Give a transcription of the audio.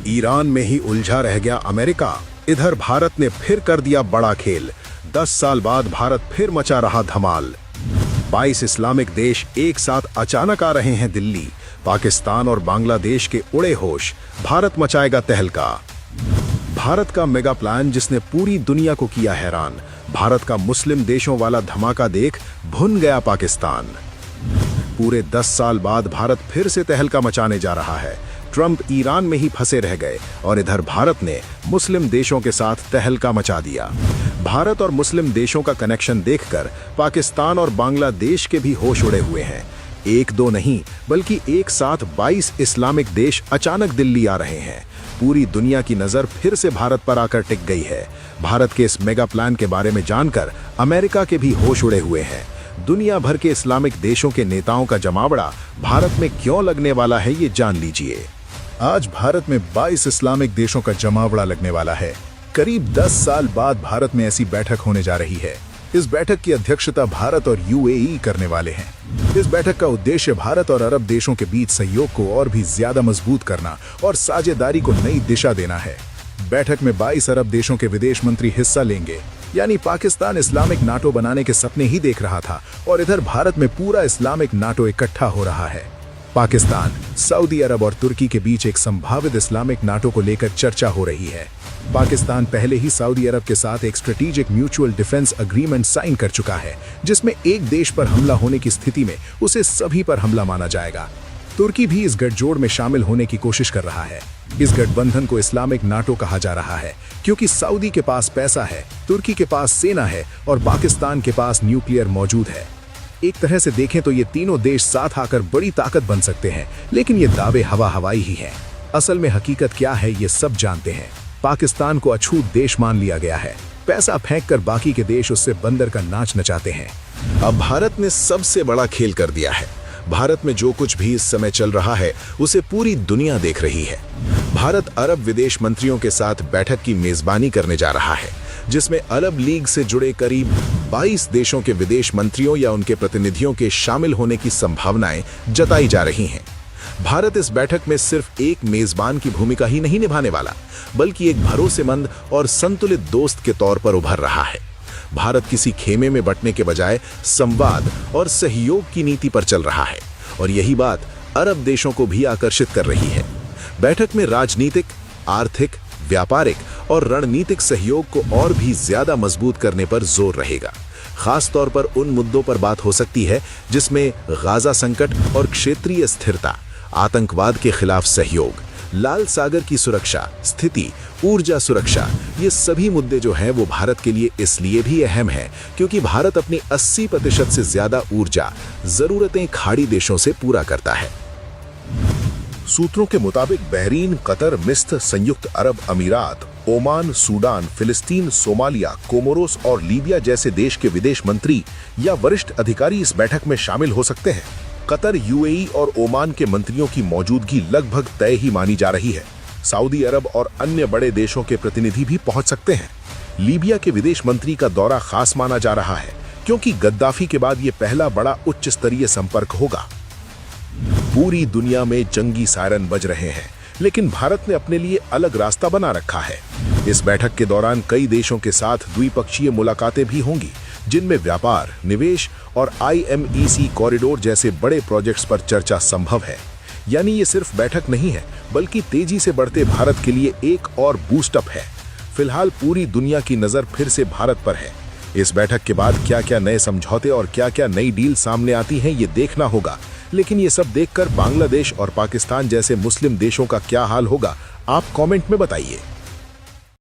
Iran में ही उलझा रह गया अमेरिका। इधर भारत ने फिर कर दिया बड़ा खेल। 10 साल बाद भारत फिर मचा रहा धमाल। 22 इस्लामिक देश एक साथ अचानक आ रहे हैं दिल्ली। पाकिस्तान और बांग्लादेश के उड़े होश, भारत मचाएगा तहलका। भारत का मेगा प्लान जिसने पूरी दुनिया को किया हैरान। भारत का मुस्लिम देशों वाला धमाका देख भुन गया पाकिस्तान। पूरे 10 साल बाद भारत फिर से तहलका मचाने जा रहा है। ट्रंप ईरान में ही फंसे रह गए और इधर भारत ने मुस्लिम देशों के साथ तहलका मचा दिया। भारत और मुस्लिम देशों का कनेक्शन देखकर पाकिस्तान और बांग्लादेश के भी होश उड़े हुए हैं। एक दो नहीं बल्कि एक साथ 22 इस्लामिक देश अचानक दिल्ली आ रहे हैं। पूरी दुनिया की नजर फिर से भारत पर आकर टिक गई है। भारत के इस मेगा प्लान के बारे में जानकर अमेरिका के भी होश उड़े हुए हैं। दुनिया भर के इस्लामिक देशों के नेताओं का जमावड़ा भारत में क्यों लगने वाला है, ये जान लीजिए। आज भारत में 22 इस्लामिक देशों का जमावड़ा लगने वाला है। करीब 10 साल बाद भारत में ऐसी बैठक होने जा रही है। इस बैठक की अध्यक्षता भारत और यूएई करने वाले हैं। इस बैठक का उद्देश्य भारत और अरब देशों के बीच सहयोग को और भी ज्यादा मजबूत करना और साझेदारी को नई दिशा देना है। बैठक में 22 अरब देशों के विदेश मंत्री हिस्सा लेंगे। यानी पाकिस्तान इस्लामिक नाटो बनाने के सपने ही देख रहा था और इधर भारत में पूरा इस्लामिक नाटो इकट्ठा हो रहा है। पाकिस्तान, सऊदी अरब और तुर्की के बीच एक संभावित इस्लामिक नाटो को लेकर चर्चा हो रही है। पाकिस्तान पहले ही सऊदी अरब के साथ एक strategic mutual defence agreement sign कर चुका है, जिसमें एक देश पर हमला होने की स्थिति में उसे सभी पर हमला माना जाएगा। तुर्की भी इस गठजोड़ में शामिल होने की कोशिश कर रहा है। इस गठबंधन को इस्लामिक नाटो कहा जा रहा है क्योंकि सऊदी के पास पैसा है, तुर्की के पास सेना है और पाकिस्तान के पास न्यूक्लियर मौजूद है। एक तरह से देखें तो ये तीनों देश साथ आकर बड़ी ताकत बन सकते हैं, लेकिन ये दावे हवा हवाई ही हैं। असल में हकीकत क्या है ये सब जानते हैं। पाकिस्तान को अछूत देश मान लिया गया है। पैसा फेंककर बाकी के देश उससे बंदर का नाच नचाते हैं। अब भारत ने सबसे बड़ा खेल कर दिया है। भारत में जो कुछ भी इस समय चल रहा है उसे पूरी दुनिया देख रही है। भारत अरब विदेश मंत्रियों के साथ बैठक की मेजबानी करने जा रहा है, जिसमें अरब लीग से जुड़े करीब 22 देशों के विदेश मंत्रियों या उनके प्रतिनिधियों के शामिल होने की संभावनाएं जताई जा रही हैं। भारत इस बैठक में सिर्फ एक मेजबान की भूमिका ही नहीं निभाने वाला, बल्कि एक भरोसेमंद और संतुलित दोस्त के तौर पर उभर रहा है। भारत किसी खेमे में बंटने के बजाय संवाद और सहयोग की नीति पर चल रहा है और यही बात अरब देशों को भी आकर्षित कर रही है। बैठक में राजनीतिक, आर्थिक, व्यापारिक और रणनीतिक सहयोग को और भी ज्यादा मजबूत करने पर जोर रहेगा। खास तौर पर उन मुद्दों पर बात हो सकती है जिसमें गाजा संकट और क्षेत्रीय स्थिरता, आतंकवाद के खिलाफ सहयोग, लाल सागर की सुरक्षा स्थिति, ऊर्जा सुरक्षा। ये सभी मुद्दे जो हैं वो भारत के लिए इसलिए भी अहम है क्योंकि भारत अपनी 80% से ज्यादा ऊर्जा जरूरतें खाड़ी देशों से पूरा करता है। सूत्रों के मुताबिक बहरीन, कतर, मिस्र, संयुक्त अरब अमीरात, ओमान, सूडान, फिलिस्तीन, सोमालिया, कोमोरोस और लीबिया जैसे देश के विदेश मंत्री या वरिष्ठ अधिकारी इस बैठक में शामिल हो सकते हैं। कतर, यूएई और ओमान के मंत्रियों की मौजूदगी लगभग तय ही मानी जा रही है। सऊदी अरब और अन्य बड़े देशों के प्रतिनिधि भी पहुंच सकते हैं। लीबिया के विदेश मंत्री का दौरा खास माना जा रहा है क्योंकि गद्दाफी के बाद ये पहला बड़ा उच्च स्तरीय संपर्क होगा। पूरी दुनिया में जंगी सायरन बज रहे हैं, लेकिन भारत ने अपने लिए अलग रास्ता बना रखा है। इस बैठक के दौरान कई देशों के साथ द्विपक्षीय मुलाकातें भी होंगी, जिनमें व्यापार, निवेश और IMEC कॉरिडोर जैसे बड़े प्रोजेक्ट्स पर चर्चा संभव है। यानी ये सिर्फ बैठक नहीं है, बल्कि तेजी से बढ़ते भारत के लिए एक और बूस्टअप है। फिलहाल पूरी दुनिया की नजर फिर से भारत पर है। इस बैठक के बाद क्या क्या नए समझौते और क्या क्या नई डील सामने आती हैं ये देखना होगा। लेकिन ये सब देखकर बांग्लादेश और पाकिस्तान जैसे मुस्लिम देशों का क्या हाल होगा, आप कमेंट में बताइए।